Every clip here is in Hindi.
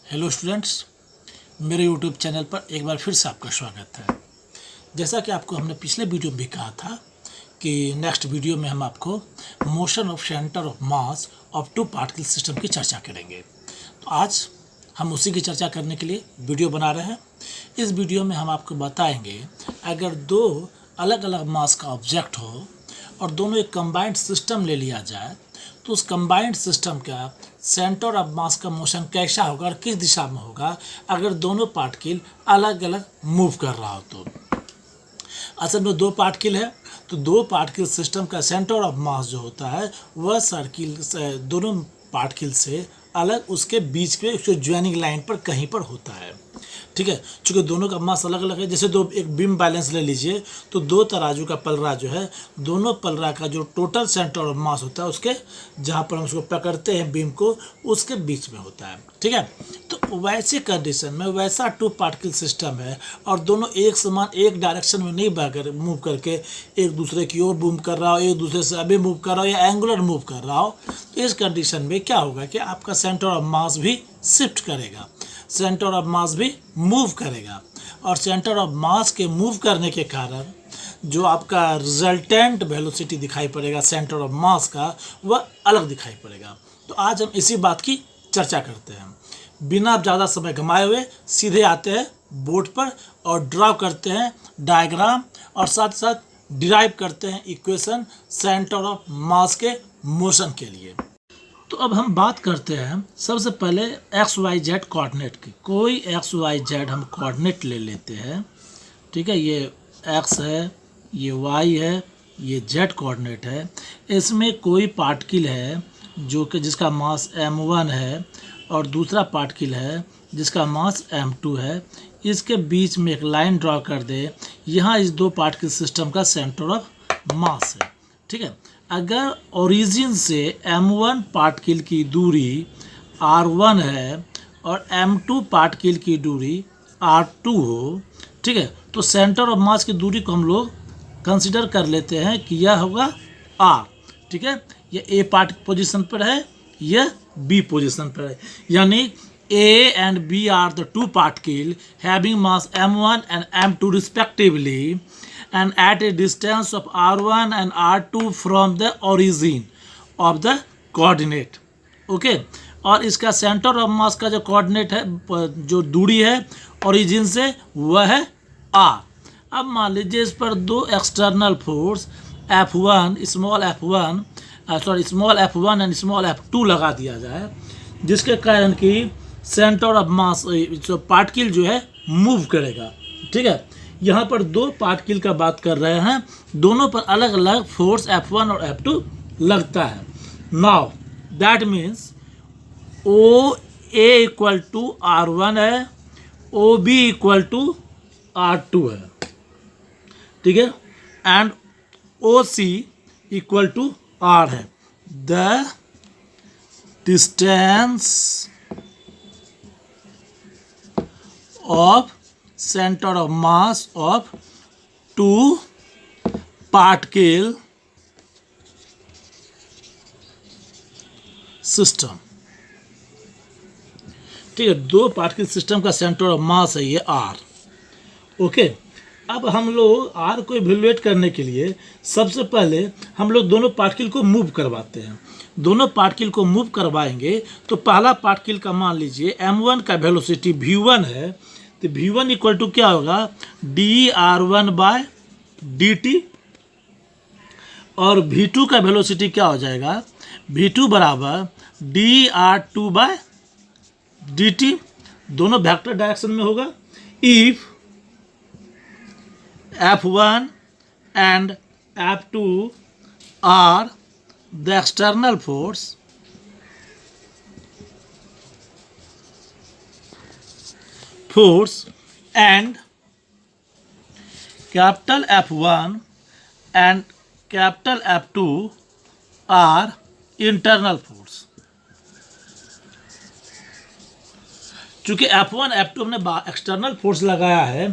हेलो स्टूडेंट्स, मेरे यूट्यूब चैनल पर एक बार फिर से आपका स्वागत है। जैसा कि आपको हमने पिछले वीडियो में भी कहा था कि नेक्स्ट वीडियो में हम आपको motion of centre of mass of two particle system की चर्चा करेंगे। तो आज हम उसी की चर्चा करने के लिए वीडियो बना रहे हैं। इस वीडियो में हम आपको बताएंगे अगर दो अलग अलग मास का ऑब्जेक्ट हो और दोनों एक कंबाइंड सिस्टम ले लिया जाए तो उस कंबाइंड सिस्टम का सेंटर ऑफ मास का मोशन कैसा होगा और किस दिशा में होगा अगर दोनों पार्टिकल अलग अलग मूव कर रहा हो। तो असल में दो पार्टिकल है तो दो पार्टिकल सिस्टम का सेंटर ऑफ मास जो होता है वह सर्किल दोनों पार्टिकल से अलग उसके बीच में जो ज्वाइनिंग लाइन पर कहीं पर होता है। ठीक है, चूँकि दोनों का मास अलग अलग है। जैसे दो एक बीम बैलेंस ले लीजिए तो दो तराजू का पलरा जो है दोनों पलरा का जो टोटल सेंटर ऑफ मास होता है उसके जहाँ पर हम उसको पकड़ते हैं बीम को उसके बीच में होता है। ठीक है, तो वैसे कंडीशन में वैसा टू पार्टिकल सिस्टम है और दोनों एक समान एक डायरेक्शन में नहीं मूव करके एक दूसरे की ओर मूव कर रहा हो, एक दूसरे से अभी मूव कर रहा हो या एंगुलर मूव कर रहा हो, तो इस कंडीशन में क्या होगा कि आपका सेंटर ऑफ मास भी शिफ्ट करेगा, सेंटर ऑफ मास भी मूव करेगा और सेंटर ऑफ मास के मूव करने के कारण जो आपका रिजल्टेंट वेलोसिटी दिखाई पड़ेगा सेंटर ऑफ मास का वह अलग दिखाई पड़ेगा। तो आज हम इसी बात की चर्चा करते हैं। बिना ज़्यादा समय गंवाए हुए सीधे आते हैं बोर्ड पर और ड्रा करते हैं डायग्राम और साथ साथ डिराइव करते हैं इक्वेशन सेंटर ऑफ मास के मोशन के लिए। तो अब हम बात करते हैं सबसे पहले एक्स वाई जेड कोऑर्डिनेट की। कोई एक्स वाई जेड हम कोऑर्डिनेट ले लेते हैं। ठीक है, ये एक्स है, ये वाई है, ये जेड कोऑर्डिनेट है। इसमें कोई पार्टिकल है जो कि जिसका मास m1 है और दूसरा पार्टिकल है जिसका मास m2 है। इसके बीच में एक लाइन ड्रॉ कर दे। यहाँ इस दो पार्टिकल सिस्टम का सेंटर ऑफ मास है। ठीक है, अगर ओरिजिन से m1 पार्टिकल की दूरी r1 है और m2 पार्टिकल की दूरी r2 हो, ठीक है, तो सेंटर ऑफ मास की दूरी को हम लोग कंसिडर कर लेते हैं कि यह होगा r। ठीक है, यह a पार्ट पोजीशन पर है, यह b पोजीशन पर है, यानी a and b are the two particle having mass m1 and m2 respectively and at a distance of r1 and r2 from the origin of the coordinate। Okay, और इसका सेंटर ऑफ मास का जो कोऑर्डिनेट है जो दूरी है ओरिजिन से वह है r। अब मान लीजिए इस पर दो external force F1 small f1 and small f2 लगा दिया जाए जिसके कारण कि सेंटर ऑफ मास जो पार्टिकल जो है मूव करेगा। ठीक है, यहाँ पर दो पार्टिकल का बात कर रहे हैं, दोनों पर अलग अलग फोर्स F1 और F2 लगता है। Now that means OA equal to R1 है, OB इक्वल टू R2 है। ठीक है, and OC equal to R है। The distance of center of mass of two particle system। ठीक है, दो पार्टिकल सिस्टम का सेंटर ऑफ मास है ये R। ओके, अब हम लोग R को इवेल्युएट करने के लिए सबसे पहले हम लोग दोनों पार्टिकल को मूव करवाते हैं। दोनों पार्टिकल को मूव करवाएंगे तो पहला पार्टिकल का मान लीजिए m1 का वेलोसिटी v1 है, तो v1 इक्वल टू क्या होगा dr1 बाय dt और v2 का वेलोसिटी क्या हो जाएगा v2 बराबर dr2 बाय dt। दोनों वेक्टर डायरेक्शन में होगा। If f1 and f2 are the external force and capital F1 and capital F2 are internal force। चूँकि F1 F2 हमने एक्सटर्नल फोर्स लगाया है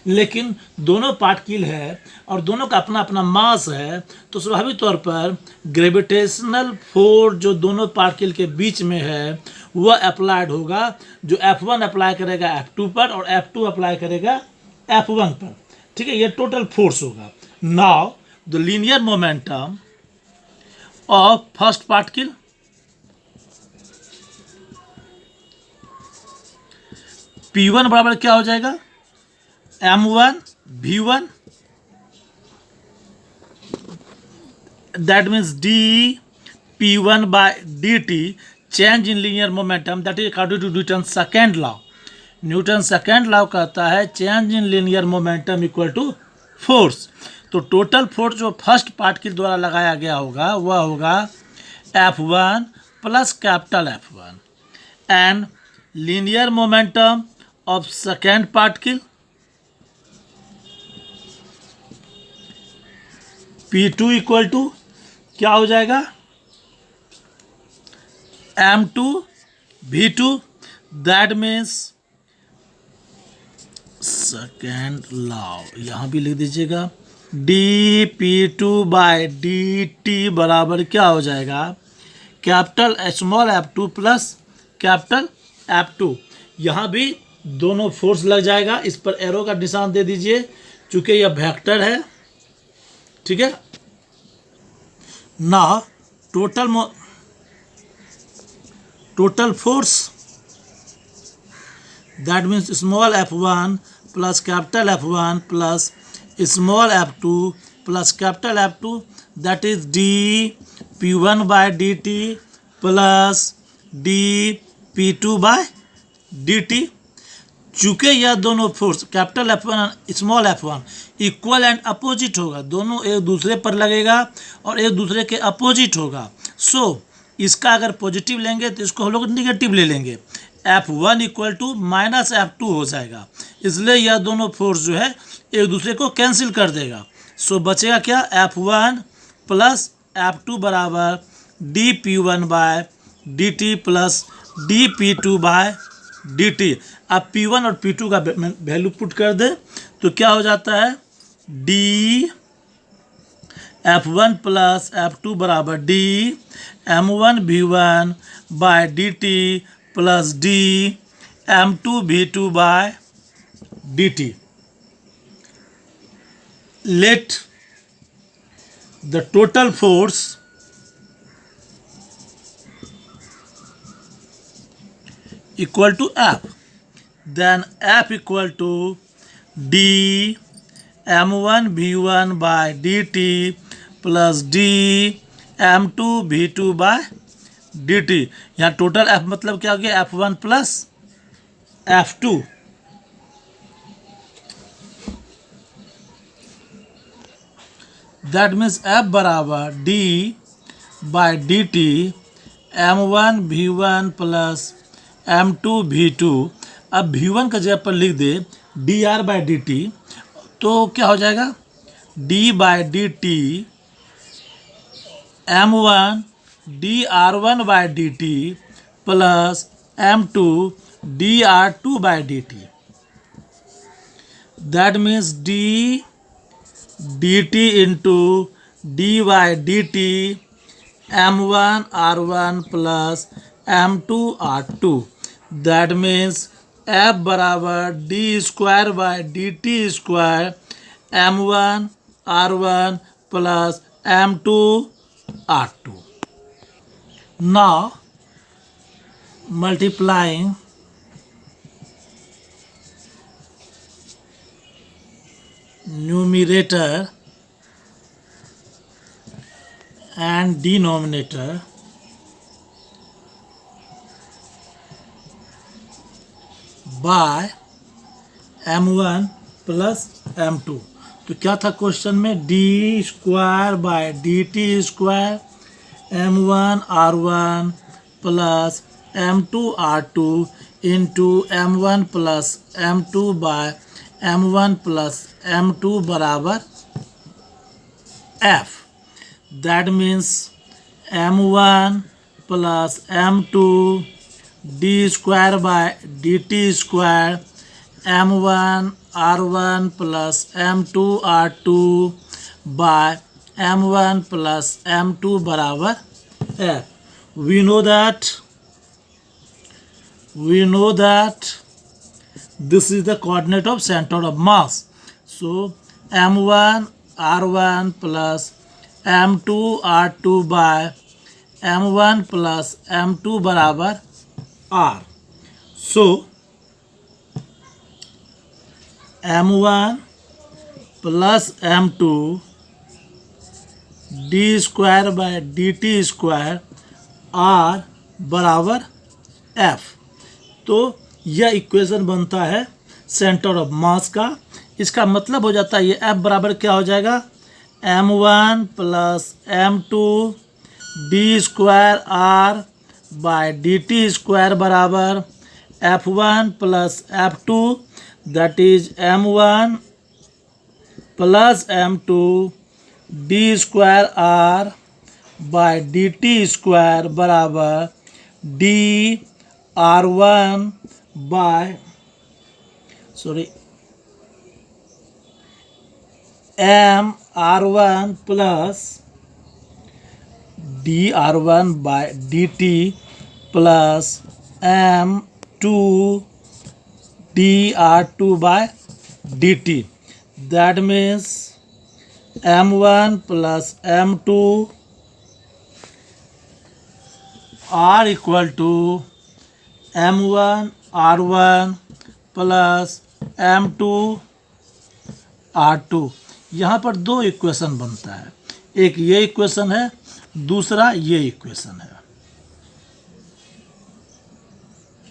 लेकिन दोनों पार्टिकल है और दोनों का अपना अपना मास है, तो स्वाभाविक तौर पर ग्रेविटेशनल फोर्स जो दोनों पार्टिकल के बीच में है वह अप्लाइड होगा, जो F1 अप्लाई करेगा F2 पर और F2 अप्लाई करेगा F1 पर। ठीक है, ये टोटल फोर्स होगा। Now the linear momentum of first particle P1 बराबर क्या हो जाएगा, m1 v1, that means dp1 by dt change in linear momentum, that is according to Newton's second law. Newton second law कहता है change in linear momentum equal to force. तो टोटल फोर्स जो फर्स्ट पार्टिकल द्वारा लगाया गया होगा वह होगा F1 plus capital F1 and linear momentum of second particle P2 equal to क्या हो जाएगा, M2 V2, that means second law यहाँ भी लिख दीजिएगा, dP2 बाय dt बराबर क्या हो जाएगा, capital small f2 plus capital f2। यहाँ भी दोनों फोर्स लग जाएगा, इस पर एरो का निशान दे दीजिए चूँकि यह वेक्टर है। ठीक है ना, total force that means small f1 plus capital F1 plus small f2 plus capital F2, that is dP1 by dt plus dP2 by dt। चूँकि यह दोनों फोर्स कैपिटल F1 और small f1 equal and opposite होगा, दोनों एक दूसरे पर लगेगा और एक दूसरे के अपोजिट होगा। सो इसका अगर पॉजिटिव लेंगे तो इसको हम लोग निगेटिव ले लेंगे, F1 equal to minus F2 हो जाएगा, इसलिए यह दोनों फोर्स जो है एक दूसरे को कैंसिल कर देगा। सो बचेगा क्या, F1 प्लस F2 बराबर dP1 by dt plus dP2 by dt। अब P1 और P2 का वैल्यू पुट कर दे तो क्या हो जाता है, d F1 प्लस F2 बराबर d m1 v1 by dt plus d m2 v2 by dt। Let the total force equal to F, then F equal to d m1 v1 by dt plus d m2 v2 by dt। यहाँ टोटल F मतलब क्या हो गया, F1 plus F2। That means F बराबर d by dt m1 v1 plus m2 v2। अब v1 का जगह पर लिख दे dr बाय dt, तो क्या हो जाएगा, d by dt m1 dr1 by dt plus m2 dr2 by dt। That means d dt into d by dt m1 r1 plus m2 r2। That means F बराबर d square by dt square m1 r1 plus m2 r2। Now multiplying numerator and denominator by m1 plus m2। तो क्या था क्वेश्चन में, d square by dt square m1 r1 plus m2 r2 into m1 plus m2 bye m1 plus m2 बराबर f। That means m1 plus m2 d square by dt square m1 r1 plus m2 r2 by m1 plus m2 बराबर f. We know that this is the coordinate of center of mass. So m1 r1 plus m2 r2 by m1 plus m2 बराबर r. So m1 plus m2 d square by dt square r बराबर f. तो यह इक्वेशन बनता है सेंटर ऑफ मास का। इसका मतलब हो जाता है ये f बराबर क्या हो जाएगा, m1 plus m2 d square r by dt square बराबर f1 plus f2 that is m1 plus m2 d square r by dt square बराबर d r1 by m r1 plus d r1 by dt plus m2 d r2 by dt. That means m1 plus m2 r equal to m1 r1 plus m2 r2. यहाँ पर दो इक्वेशन बनता है, एक ये इक्वेशन है, दूसरा ये इक्वेशन है.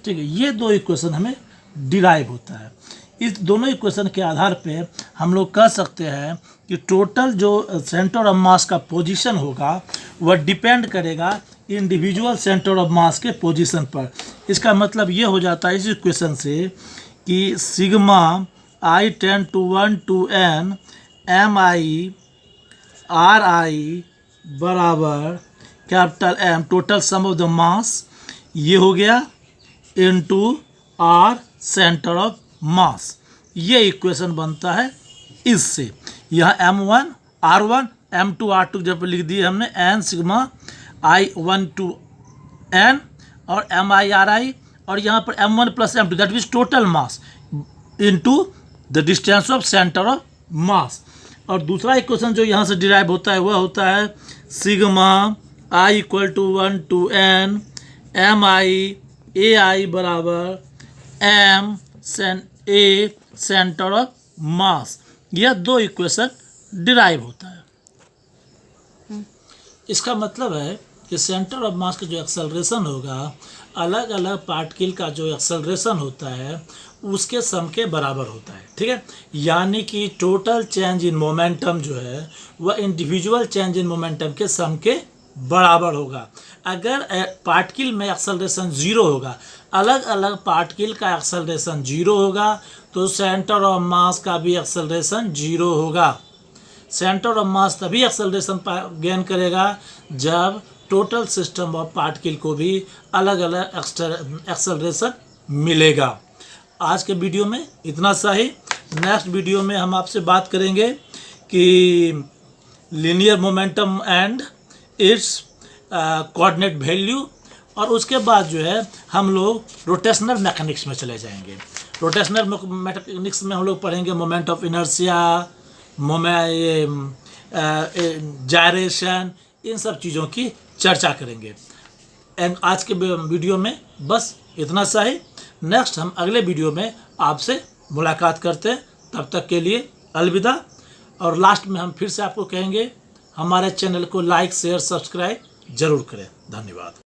ठीक है, ये दो इक्वेशन हमें डिराइव होता है. इस दोनों इक्वेशन के आधार पे हम लोग कह सकते हैं कि टोटल जो सेंटर ऑफ मास का पोजीशन होगा वह डिपेंड करेगा इंडिविजुअल सेंटर ऑफ मास के पोजीशन पर. इसका मतलब ये हो जाता है इस इक्वेशन से कि sigma i tend to 1 to n mi ri बराबर capital M total sum of the mass, ये हो गया into r centre of mass. ये इक्वेशन बनता है इससे. यह m1 r1 m2 r2 जब लिख दिए हमने n sigma i1 to n और mi ri, और यहाँ पर m1 plus m2 that means total mass into the distance of centre of मास. और दूसरा इक्वेशन जो यहाँ से डिराइव होता है वह होता है sigma i equal to 1 to n mi ai बराबर m a centre of mass. यह दो इक्वेशन डिराइव होता है. इसका मतलब है कि सेंटर ऑफ मास का जो एक्सेलरेशन होगा, अलग अलग पार्टिकल का जो एक्सेलरेशन होता है उसके सम के बराबर होता है. ठीक है, यानी कि टोटल चेंज इन मोमेंटम जो है वह इंडिविजुअल चेंज इन मोमेंटम के सम के बराबर होगा. अगर पार्टिकल में एक्सेलरेशन जीरो होगा, अलग अलग पार्टिकल का एक्सेलरेशन जीरो होगा, तो सेंटर ऑफ मास का भी एक्सेलरेशन जीरो होगा. सेंटर ऑफ मास तभी एक्सेलरेशन गेन करेगा जब टोटल सिस्टम ऑफ पार्टिकल को भी अलग अलग एक्सेलरेशन मिलेगा. आज के वीडियो में इतना सा ही. नेक्स्ट वीडियो में हम आपसे बात करेंगे कि linear momentum and it's coordinate value, और उसके बाद जो है हम लोग रोटेशनल मैकेनिक्स में चले जाएंगे. रोटेशनल मैकेनिक्स में हम लोग पढ़ेंगे मोमेंट ऑफ इनर्शिया, जायरेशन, इन सब चीज़ों की चर्चा करेंगे. एंड आज के वीडियो में बस इतना सा ही. नेक्स्ट हम अगले वीडियो में आपसे मुलाकात करते हैं. तब तक के लिए अलविदा. और लास्ट में हम फिर से आपको कहेंगे हमारे चैनल को लाइक शेयर सब्सक्राइब जरूर करें. धन्यवाद.